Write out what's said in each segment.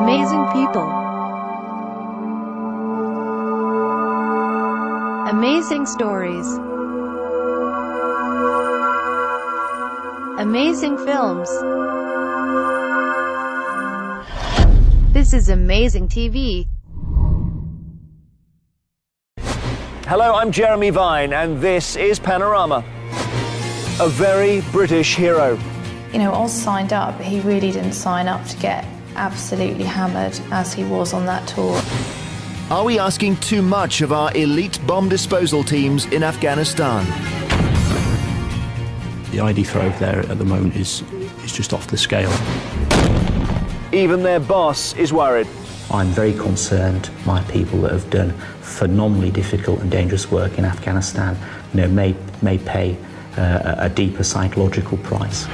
Amazing people. Amazing stories. Amazing films. This is Amazing TV. Hello, I'm Jeremy Vine, and this is Panorama. A very British hero. You know, Oz signed up, but he really didn't sign up to get absolutely hammered as he was on that tour. Are we asking too much of our elite bomb disposal teams in Afghanistan? The ID threat over there at the moment is just off the scale. Even their boss is worried. I'm very concerned my people that have done phenomenally difficult and dangerous work in Afghanistan, you know, may pay a deeper psychological price.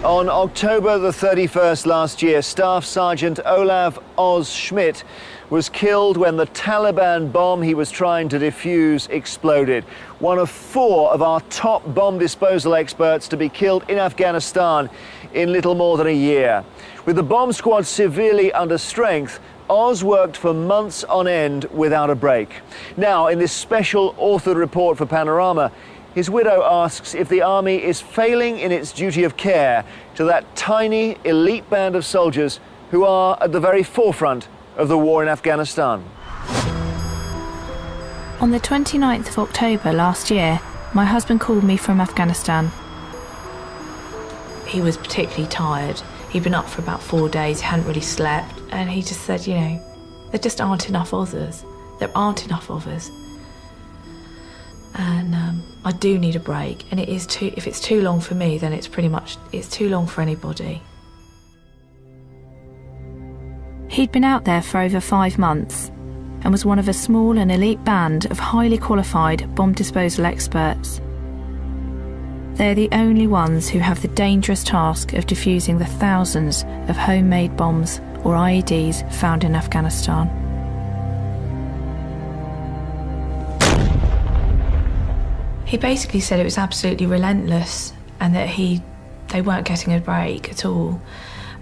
On October the 31st last year, Staff Sergeant Olav Oz Schmidt was killed when the Taliban bomb he was trying to defuse exploded. One of 4 of our top bomb disposal experts to be killed in Afghanistan in little more than a year. With the bomb squad severely under strength, Oz worked for months on end without a break. Now, in this special authored report for Panorama, his widow asks if the army is failing in its duty of care to that tiny elite band of soldiers who are at the very forefront of the war in Afghanistan. On the 29th of October last year, my husband called me from Afghanistan. He was particularly tired. He'd been up for about 4 days, he hadn't really slept, and he just said, you know, there just aren't enough others. There aren't enough of us. And I do need a break, and if it's too long for me, then it's too long for anybody. He'd been out there for over 5 months and was one of a small and elite band of highly qualified bomb disposal experts. They're the only ones who have the dangerous task of defusing the thousands of homemade bombs or IEDs found in Afghanistan. He basically said it was absolutely relentless and that they weren't getting a break at all,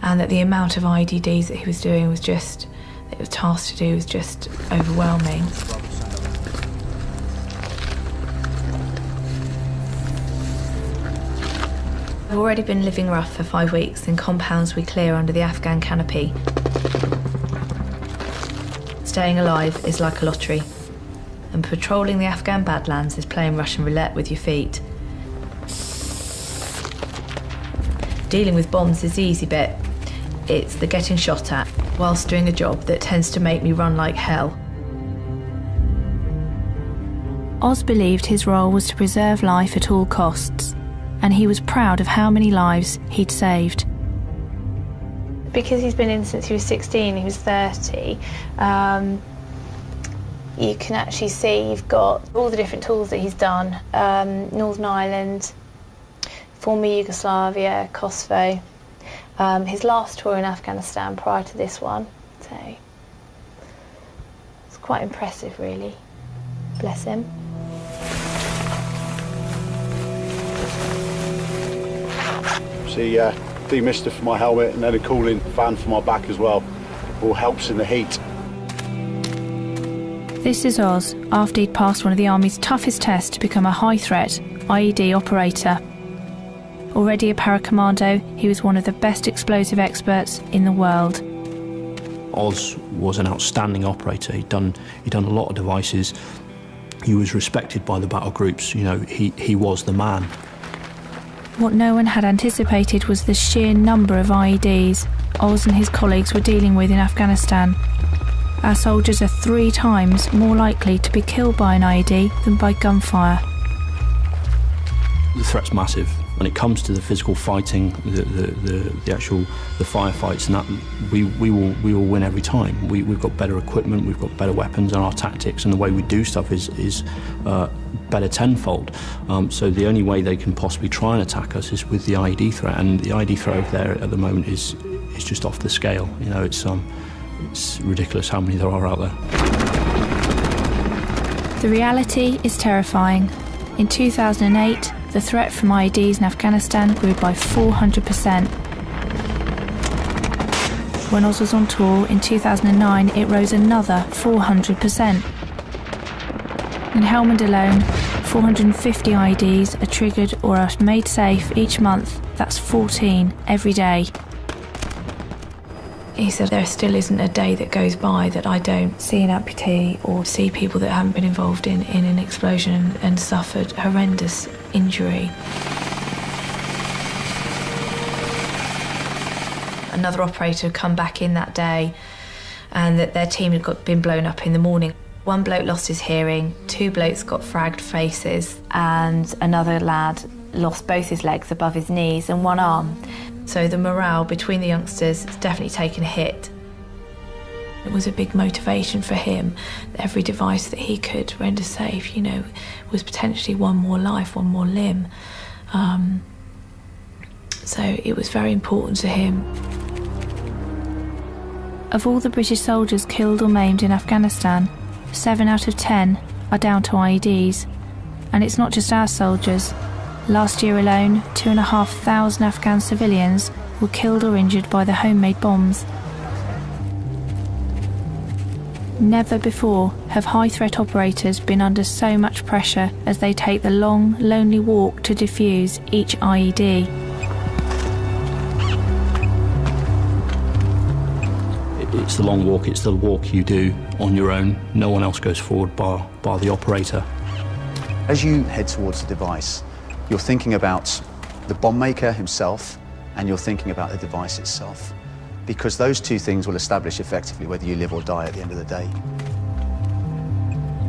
and that the amount of IEDs that he was doing was just, that he was tasked to do was just overwhelming. I've already been living rough for 5 weeks in compounds we clear under the Afghan canopy. Staying alive is like a lottery, and patrolling the Afghan badlands is playing Russian roulette with your feet. Dealing with bombs is the easy bit. It's the getting shot at whilst doing a job that tends to make me run like hell. Oz believed his role was to preserve life at all costs, and he was proud of how many lives he'd saved. Because he's been in since he was 16, he was 30, you can actually see you've got all the different tours that he's done. Northern Ireland, former Yugoslavia, Kosovo. His last tour in Afghanistan prior to this one. So it's quite impressive, really. Bless him. See, demister for my helmet and then a cooling fan for my back as well. All helps in the heat. This is Oz after he'd passed one of the Army's toughest tests to become a high-threat IED operator. Already a paracommando, he was one of the best explosive experts in the world. Oz was an outstanding operator. He'd done a lot of devices. He was respected by the battle groups. You know, he was the man. What no one had anticipated was the sheer number of IEDs Oz and his colleagues were dealing with in Afghanistan. Our soldiers are 3 times more likely to be killed by an IED than by gunfire. The threat's massive. When it comes to the physical fighting, the firefights, and that, we will win every time. We've got better equipment, we've got better weapons, and our tactics and the way we do stuff is better tenfold. So the only way they can possibly try and attack us is with the IED threat, and the IED threat over there at the moment is just off the scale. You know, it's ridiculous how many there are out there. The reality is terrifying. In 2008, the threat from IEDs in Afghanistan grew by 400%. When Oz was on tour in 2009, it rose another 400%. In Helmand alone, 450 IEDs are triggered or are made safe each month. That's 14 every day. He said there still isn't a day that goes by that I don't see an amputee or see people that haven't been involved in an explosion and suffered horrendous injury. Another operator had come back in that day and that their team had been blown up in the morning. One bloke lost his hearing, 2 blokes got fragged faces, and another lad lost both his legs above his knees and 1 arm. So the morale between the youngsters has definitely taken a hit. It was a big motivation for him. Every device that he could render safe, was potentially one more life, one more limb. So it was very important to him. Of all the British soldiers killed or maimed in Afghanistan, 7 out of 10 are down to IEDs. And it's not just our soldiers. Last year alone, 2,500 Afghan civilians were killed or injured by the homemade bombs. Never before have high-threat operators been under so much pressure as they take the long, lonely walk to defuse each IED. It's the long walk, it's the walk you do on your own. No one else goes forward bar the operator. As you head towards the device, you're thinking about the bomb maker himself and you're thinking about the device itself, because those 2 things will establish effectively whether you live or die at the end of the day.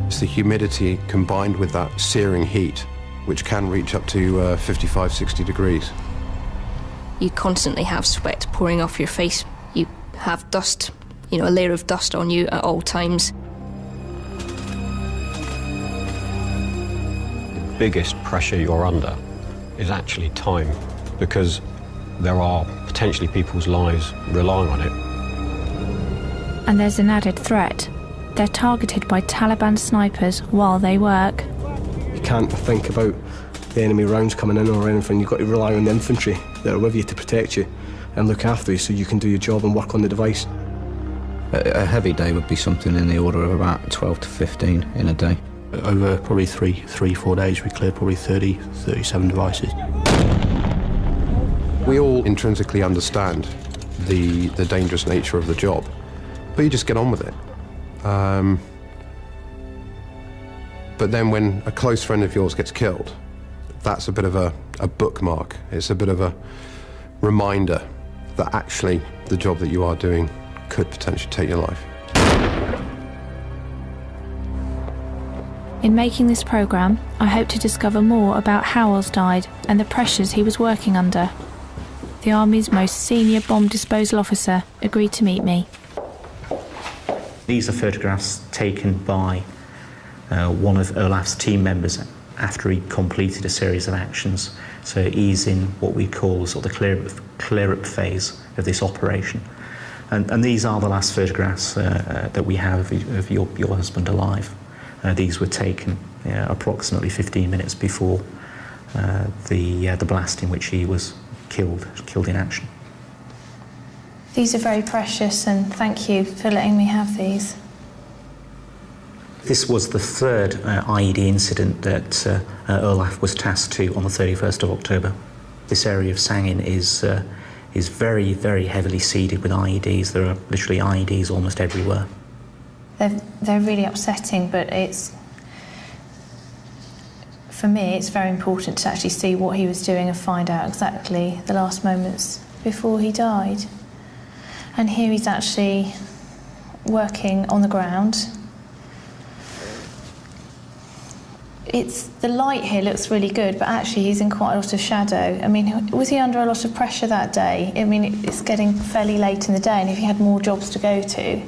It's the humidity combined with that searing heat, which can reach up to 55, 60 degrees. You constantly have sweat pouring off your face. You have dust, a layer of dust on you at all times. The biggest pressure you're under is actually time, because there are potentially people's lives relying on it. And there's an added threat. They're targeted by Taliban snipers while they work. You can't think about the enemy rounds coming in or anything. You've got to rely on the infantry that are with you to protect you and look after you so you can do your job and work on the device. A heavy day would be something in the order of about 12 to 15 in a day. Over probably 3-4 days, we cleared probably 37 devices. We all intrinsically understand the dangerous nature of the job, but you just get on with it. But then when a close friend of yours gets killed, that's a bit of a bookmark. It's a bit of a reminder that actually the job that you are doing could potentially take your life. In making this programme, I hope to discover more about how Oz died and the pressures he was working under. The Army's most senior bomb disposal officer agreed to meet me. These are photographs taken by one of Olaf's team members after he completed a series of actions. So he's in what we call sort of the clear-up phase of this operation. And these are the last photographs that we have of your husband alive. These were taken approximately 15 minutes before the blast in which he was killed in action. These are very precious, and thank you for letting me have these. This was the 3rd IED incident that Olaf was tasked to on the 31st of October. This area of Sangin is very, very heavily seeded with IEDs. There are literally IEDs almost everywhere. They're really upsetting, but for me, it's very important to actually see what he was doing and find out exactly the last moments before he died. And here he's actually working on the ground. The light here looks really good, but actually he's in quite a lot of shadow. I mean, was he under a lot of pressure that day? I mean, it's getting fairly late in the day, and if he had more jobs to go to,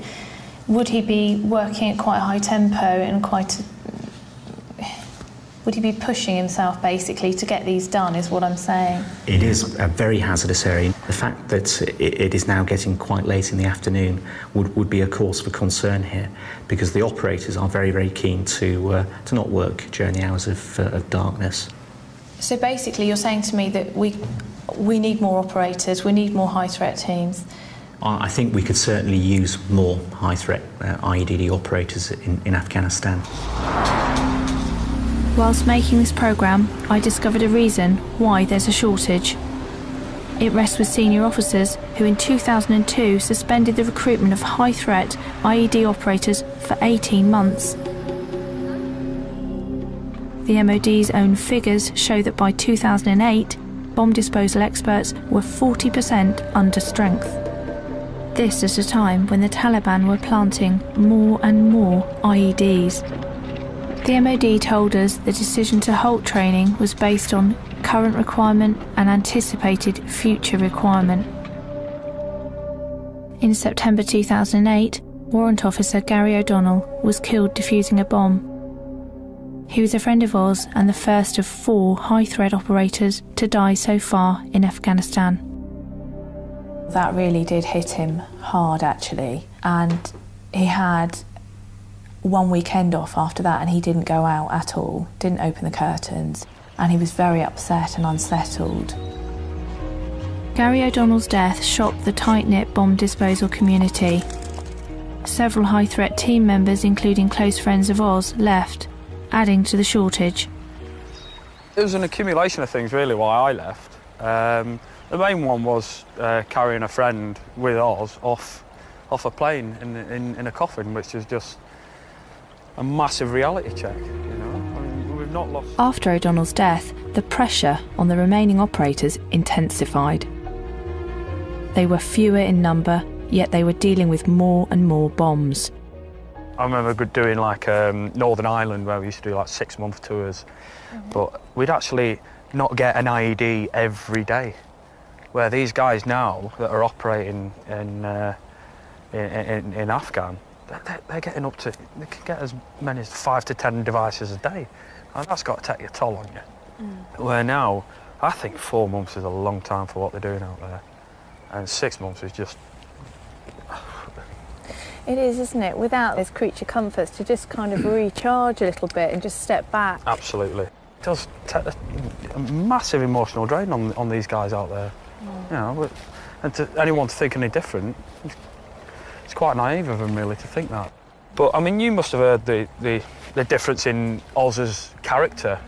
would he be working at quite a high tempo and Would he be pushing himself basically to get these done, is what I'm saying? It is a very hazardous area. The fact that it is now getting quite late in the afternoon would be a cause for concern here, because the operators are very, very keen to not work during the hours of darkness. So basically you're saying to me that we need more operators, we need more high-threat teams. I think we could certainly use more high-threat IED operators in Afghanistan. Whilst making this programme, I discovered a reason why there's a shortage. It rests with senior officers who in 2002 suspended the recruitment of high-threat IED operators for 18 months. The MOD's own figures show that by 2008, bomb disposal experts were 40% under strength. This at a time when the Taliban were planting more and more IEDs. The MOD told us the decision to halt training was based on current requirement and anticipated future requirement. In September 2008, Warrant Officer Gary O'Donnell was killed defusing a bomb. He was a friend of Oz and the first of 4 high-threat operators to die so far in Afghanistan. That really did hit him hard, actually, and he had 1 weekend off after that, and he didn't go out at all, didn't open the curtains, and he was very upset and unsettled. Gary O'Donnell's death shocked the tight-knit bomb disposal community. Several high-threat team members, including close friends of Oz, left, adding to the shortage. It was an accumulation of things, really, why I left. The main one was carrying a friend with Oz off a plane in a coffin, which was just a massive reality check, you know. I mean, we've not lost... After O'Donnell's death, the pressure on the remaining operators intensified. They were fewer in number, yet they were dealing with more and more bombs. I remember doing like Northern Ireland, where we used to do like 6-month tours, but we'd actually not get an IED every day. Where these guys now that are operating in Afghan, they're getting up to, they can get as many as 5 to 10 devices a day, and that's got to take a toll on you. Where now, I think 4 months is a long time for what they're doing out there, and 6 months is just... It is, isn't it? Without those creature comforts, to just kind of recharge a little bit and just step back. Absolutely. It does take a massive emotional drain on these guys out there. You know, and to anyone to think any different, it's quite naive of them really to think that. But I mean, you must have heard the difference in Oz's character.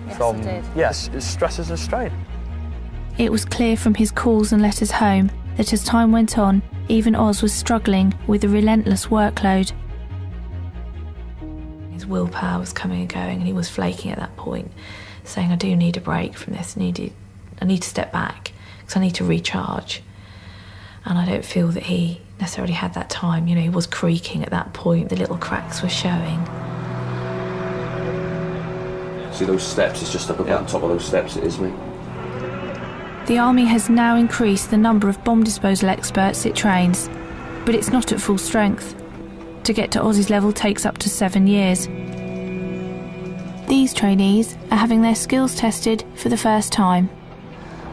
Yes, from I did. Yes, stresses and strain. It was clear from his calls and letters home that as time went on, even Oz was struggling with the relentless workload. His willpower was coming and going, and he was flaking at that point, saying, I do need a break from this, I need to step back, because I need to recharge. And I don't feel that he necessarily had that time. You know, he was creaking at that point, the little cracks were showing. See those steps? It's just up about on top of those steps, it is, mate. The Army has now increased the number of bomb disposal experts it trains, but it's not at full strength. To get to Oz's level takes up to 7 years. These trainees are having their skills tested for the first time.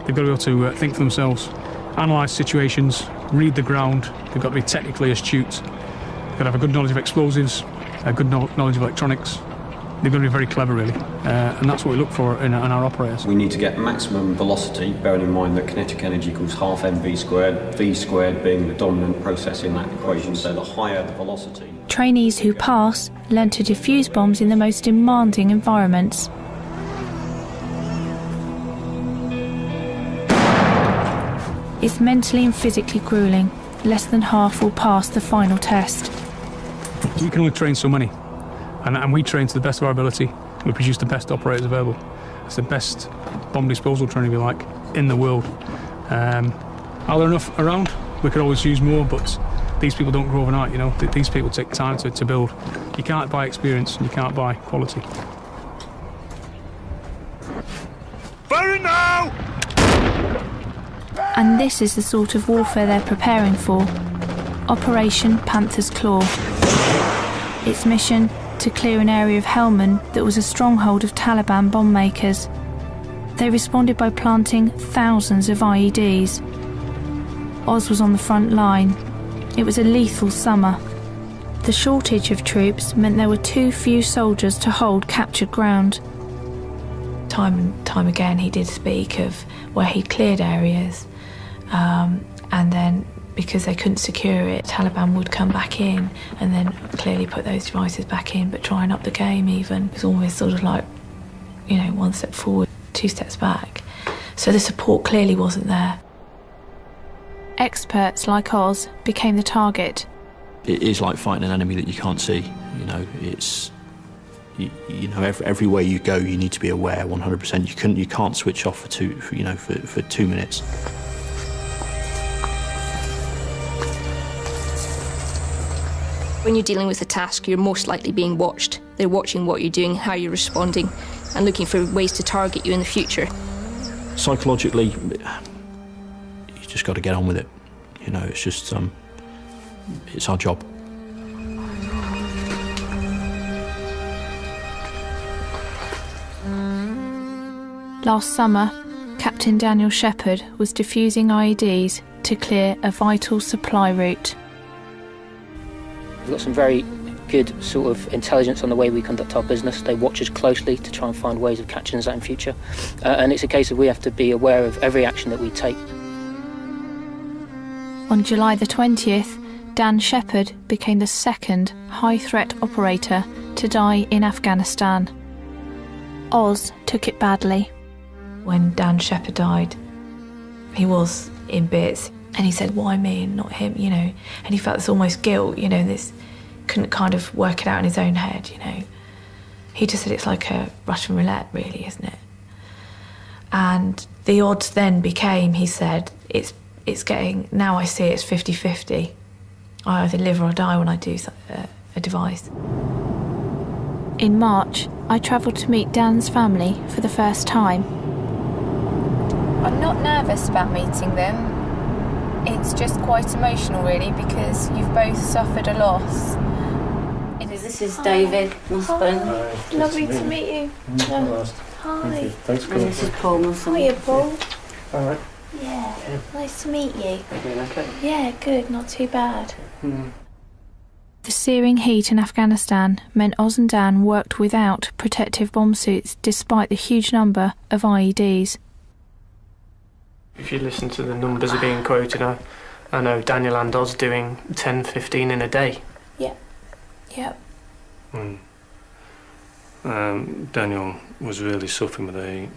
They've got to be able to think for themselves, analyse situations, read the ground. They've got to be technically astute. They've got to have a good knowledge of explosives, a good knowledge of electronics. They've got to be very clever, really, and that's what we look for in our operators. We need to get maximum velocity, bearing in mind that kinetic energy equals half mv squared, v squared being the dominant process in that equation, so the higher the velocity. Trainees who pass learn to defuse bombs in the most demanding environments. It's mentally and physically gruelling. Less than half will pass the final test. You can only train so many, and we train to the best of our ability. We produce the best operators available. It's the best bomb disposal training, if you like, in the world. Are there enough around? We could always use more, but these people don't grow overnight, you know. These people take time to build. You can't buy experience, and you can't buy quality. Firing now! And this is the sort of warfare they're preparing for. Operation Panther's Claw. Its mission, to clear an area of Helmand that was a stronghold of Taliban bomb makers. They responded by planting thousands of IEDs. Oz was on the front line. It was a lethal summer. The shortage of troops meant there were too few soldiers to hold captured ground. Time and time again he did speak of where he'd cleared areas, and then because they couldn't secure it, Taliban would come back in and then clearly put those devices back in, but trying up the game even. It was always sort of like, you know, one step forward, two steps back. So the support clearly wasn't there. Experts like Oz became the target. It is like fighting an enemy that you can't see. You know, it's, you know, everywhere you go, you need to be aware 100%. You can't switch off for 2 minutes. When you're dealing with a task, you're most likely being watched. They're watching what you're doing, how you're responding, and looking for ways to target you in the future. Psychologically, you just got to get on with it. You know, it's just, it's our job. Last summer, Captain Daniel Shepherd was defusing IEDs to clear a vital supply route. We've got some very good sort of intelligence on the way we conduct our business. They watch us closely to try and find ways of catching us out in future. And it's a case of we have to be aware of every action that we take. On July the 20th, Dan Shepherd became the second high-threat operator to die in Afghanistan. Oz took it badly. When Dan Shepherd died, he was in bits. And he said, why me and not him, you know? And he felt this almost guilt, you know, this, couldn't kind of work it out in his own head, you know? He just said it's like a Russian roulette, really, isn't it? And the odds then became, he said, it's getting, now I see it's 50-50. I either live or die when I do a device. In March, I travelled to meet Dan's family for the first time. I'm not nervous about meeting them. It's just quite emotional, really, because you've both suffered a loss. This is David, my husband. Hi. Lovely to meet you. Hi. Thanks for coming. This is Paul, my son. Hiya, Paul. All right. Yeah. Nice to meet you. Doing okay? Yeah, good. Not too bad. The searing heat in Afghanistan meant Oz and Dan worked without protective bomb suits despite the huge number of IEDs. If you listen to the numbers are being quoted, I know Daniel and Oz doing 10, 15 in a day. Yeah. Yep. Daniel was really suffering with the heat.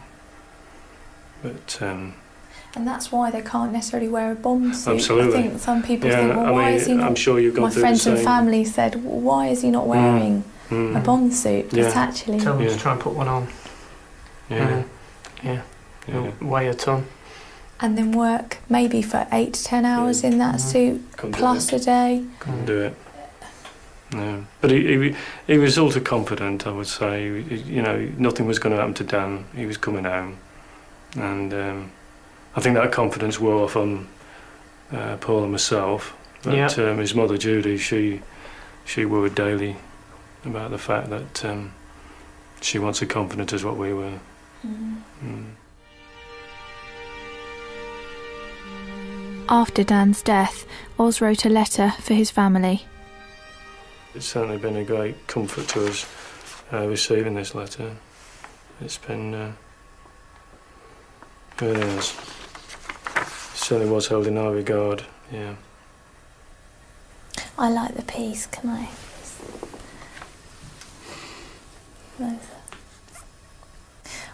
But, and that's why they can't necessarily wear a bomb suit. Absolutely. I think some people think, well, why is he not... I'm sure you've gone My through friends the and same. family said, well, why is he not wearing a bomb suit? But actually... Tell them to try and put one on. Yeah. It'll weigh a ton. And then work maybe for 8 to 10 hours in that suit, plus a day. Couldn't do it. No. But he was ultra confident, I would say. You know, nothing was going to happen to Dan. He was coming home. And I think that confidence wore off on Paul and myself. But his mother, Judy, she worried daily about the fact that she wasn't so confident as what we were. After Dan's death, Oz wrote a letter for his family. It's certainly been a great comfort to us receiving this letter. It's been really is. It certainly was held in high regard, yeah. I like the piece, can I?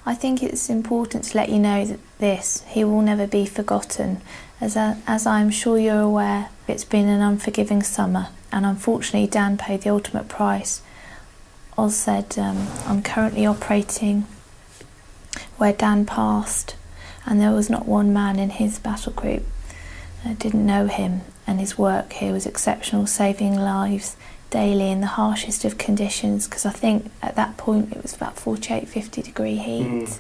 I think it's important to let you know that he will never be forgotten. As I'm sure you're aware, it's been an unforgiving summer, and unfortunately Dan paid the ultimate price. Oz said, I'm currently operating where Dan passed, and there was not one man in his battle group that didn't know him, and his work here was exceptional, saving lives daily in the harshest of conditions, because I think at that point it was about 48, 50 degree heat.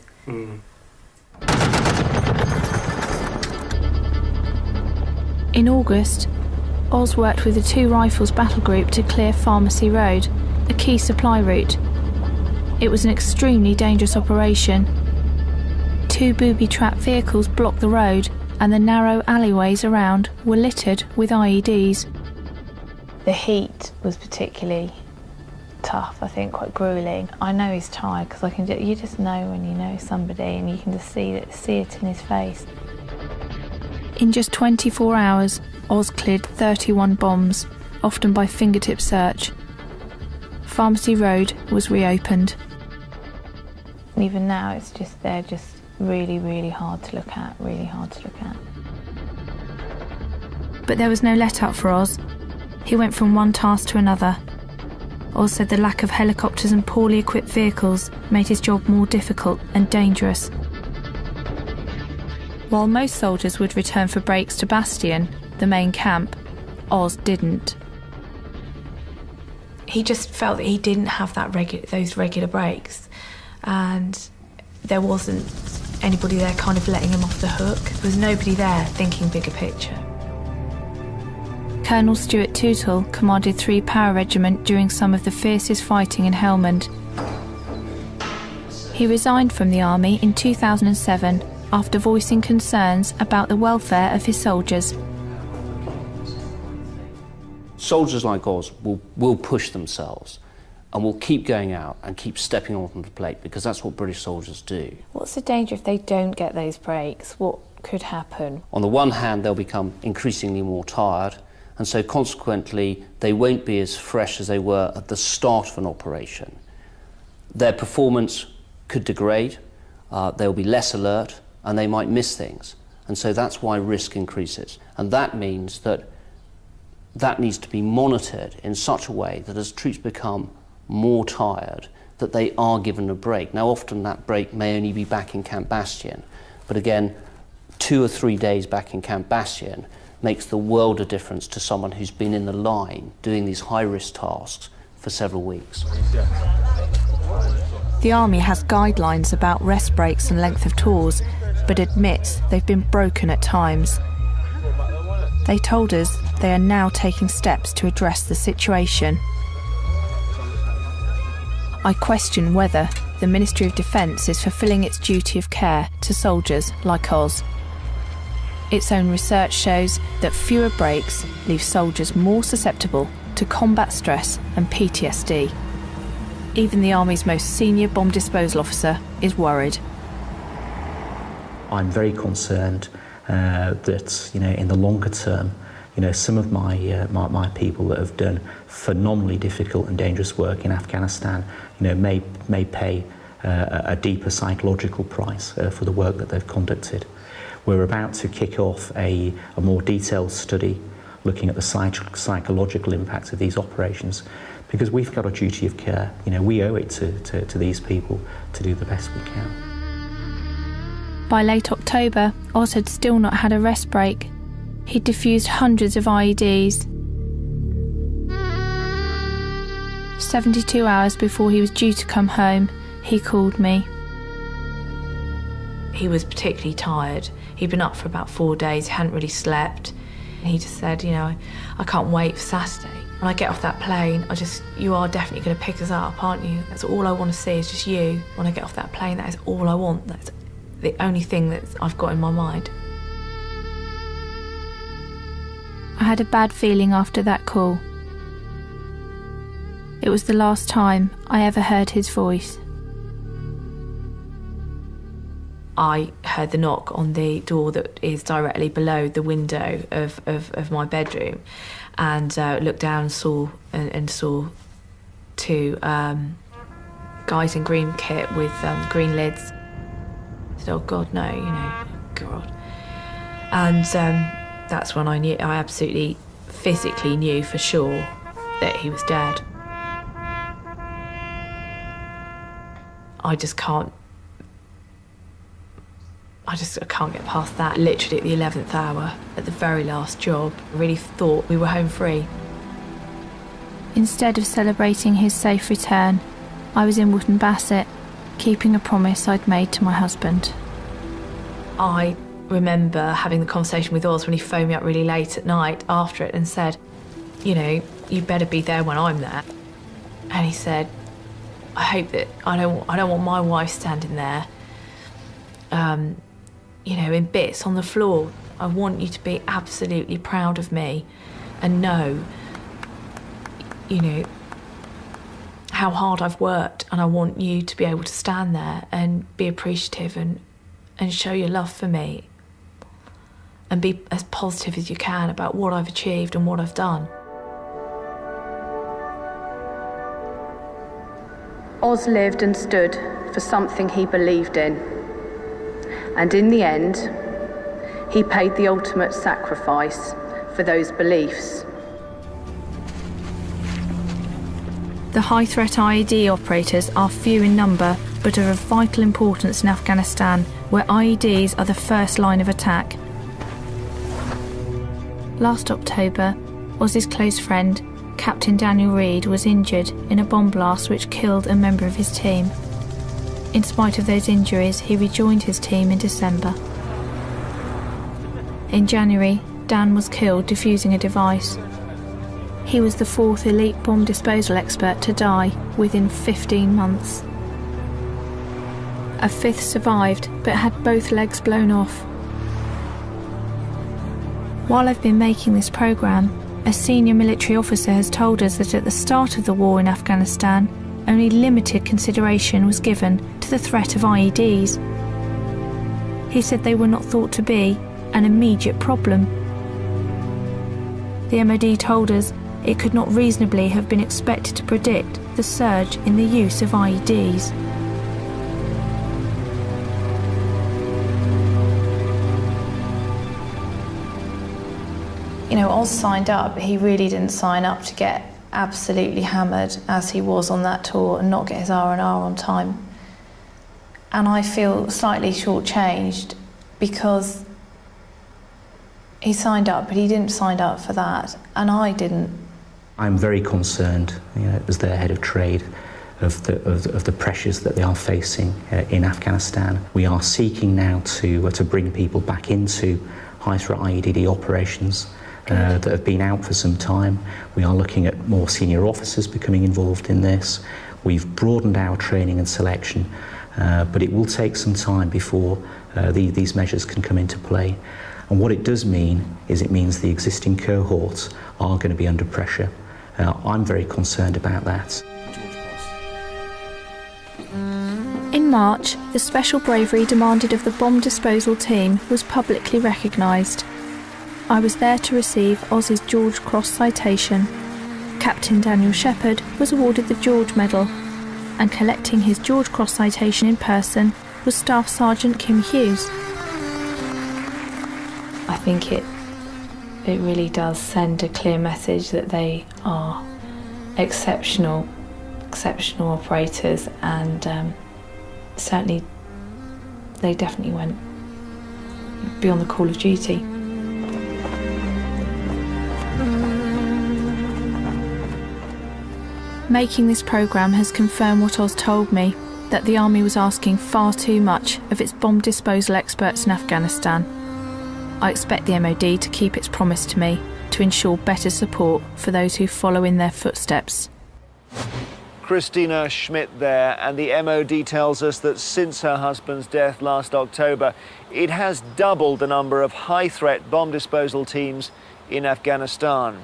In August, Oz worked with the 2 Rifles battle group to clear Pharmacy Road. a key supply route. It was an extremely dangerous operation. 2 booby-trapped vehicles blocked the road, and the narrow alleyways around were littered with IEDs. The heat was particularly tough, I think, quite gruelling. I know he's tired because you just know when you know somebody, and you can just see it in his face. In just 24 hours, Oz cleared 31 bombs, often by fingertip search. Pharmacy Road was reopened. Even now, they're just really, really hard to look at, But there was no let-up for Oz. He went from one task to another. Oz said the lack of helicopters and poorly equipped vehicles made his job more difficult and dangerous. While most soldiers would return for breaks to Bastion, the main camp, Oz didn't. He just felt that he didn't have those regular breaks, and there wasn't anybody there kind of letting him off the hook. There was nobody there thinking bigger picture. Colonel Stuart Tootle commanded 3 Power Regiment during some of the fiercest fighting in Helmand. He resigned from the army in 2007 after voicing concerns about the welfare of his soldiers. Soldiers like Oz will push themselves and will keep going out and keep stepping onto the plate, because that's what British soldiers do. What's the danger if they don't get those breaks? What could happen? On the one hand, they'll become increasingly more tired, and so consequently they won't be as fresh as they were at the start of an operation. Their performance could degrade, they'll be less alert, and they might miss things. And so that's why risk increases. And that means that needs to be monitored in such a way that as troops become more tired, that they are given a break. Now, often that break may only be back in Camp Bastion, but again, 2 or 3 days back in Camp Bastion makes the world of difference to someone who's been in the line doing these high-risk tasks for several weeks. The Army has guidelines about rest breaks and length of tours, but admits they've been broken at times. They told us they are now taking steps to address the situation. I question whether the Ministry of Defence is fulfilling its duty of care to soldiers like Oz. Its own research shows that fewer breaks leave soldiers more susceptible to combat stress and PTSD. Even the Army's most senior bomb disposal officer is worried. I'm very concerned that, in the longer term, some of my people that have done phenomenally difficult and dangerous work in Afghanistan, may pay a deeper psychological price for the work that they've conducted. We're about to kick off a more detailed study looking at the psychological impacts of these operations, because we've got a duty of care. We owe it to these people to do the best we can. By late October, Oz had still not had a rest break. He'd defused hundreds of IEDs. 72 hours before he was due to come home, he called me. He was particularly tired. He'd been up for about 4 days, hadn't really slept. He just said, I can't wait for Saturday. When I get off that plane, you are definitely going to pick us up, aren't you? That's all I want to see is just you. When I get off that plane, that is all I want. That's the only thing that I've got in my mind. I had a bad feeling after that call. It was the last time I ever heard his voice. I heard the knock on the door that is directly below the window of my bedroom, and looked down and saw 2 guys in green kit with green lids. I said, "Oh God, no, God." And that's when I knew, I absolutely physically knew for sure that he was dead. I can't get past that. Literally at the 11th hour, at the very last job, I really thought we were home free. Instead of celebrating his safe return, I was in Wootton Bassett, keeping a promise I'd made to my husband. I remember having the conversation with Oz when he phoned me up really late at night after it and said, you better be there when I'm there. And he said, I hope that I don't want my wife standing there, you know, in bits on the floor. I want you to be absolutely proud of me and know, you know, how hard I've worked, and I want you to be able to stand there and be appreciative and show your love for me and be as positive as you can about what I've achieved and what I've done. Oz lived and stood for something he believed in. And in the end, he paid the ultimate sacrifice for those beliefs. The high-threat IED operators are few in number, but are of vital importance in Afghanistan, where IEDs are the first line of attack. Last October, Oz's close friend, Captain Daniel Reid, was injured in a bomb blast which killed a member of his team. In spite of those injuries, he rejoined his team in December. In January, Dan was killed defusing a device. He was the 4th elite bomb disposal expert to die within 15 months. A 5th survived, but had both legs blown off. While I've been making this programme, a senior military officer has told us that at the start of the war in Afghanistan, only limited consideration was given to the threat of IEDs. He said they were not thought to be an immediate problem. The MOD told us it could not reasonably have been expected to predict the surge in the use of IEDs. You know, Oz signed up, but he really didn't sign up to get absolutely hammered as he was on that tour and not get his R&R on time. And I feel slightly shortchanged because he signed up, but he didn't sign up for that, and I didn't. I'm very concerned, you know, as their head of trade, of the pressures that they are facing in Afghanistan. We are seeking now to bring people back into high-threat IED operations that have been out for some time. We are looking at more senior officers becoming involved in this. We've broadened our training and selection, but it will take some time before these measures can come into play. And what it does mean is it means the existing cohorts are going to be under pressure. I'm very concerned about that. In March, the special bravery demanded of the bomb disposal team was publicly recognised. I was there to receive Oz's George Cross citation. Captain Daniel Shepherd was awarded the George Medal, and collecting his George Cross citation in person was Staff Sergeant Kim Hughes. I think it really does send a clear message that they are exceptional operators, and certainly they definitely went beyond the call of duty. Making this programme has confirmed what Oz told me, that the Army was asking far too much of its bomb disposal experts in Afghanistan. I expect the MOD to keep its promise to me to ensure better support for those who follow in their footsteps. Christina Schmidt there, and the MOD tells us that since her husband's death last October, it has doubled the number of high-threat bomb disposal teams in Afghanistan.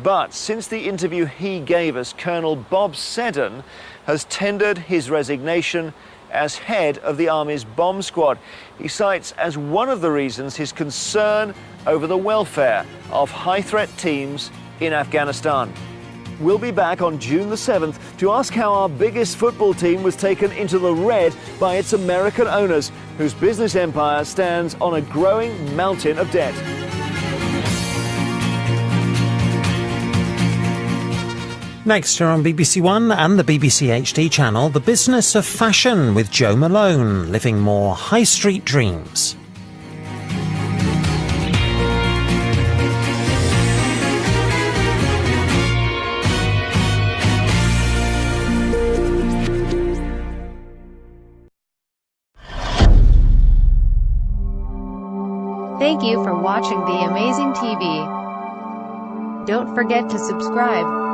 But since the interview he gave us, Colonel Bob Seddon has tendered his resignation as head of the Army's bomb squad. He cites as one of the reasons his concern over the welfare of high-threat teams in Afghanistan. We'll be back on June the 7th to ask how our biggest football team was taken into the red by its American owners, whose business empire stands on a growing mountain of debt. Next year on BBC One and the BBC HD channel, The Business of Fashion with Joe Malone, living more high street dreams. Thank you for watching The Amazing TV. Don't forget to subscribe.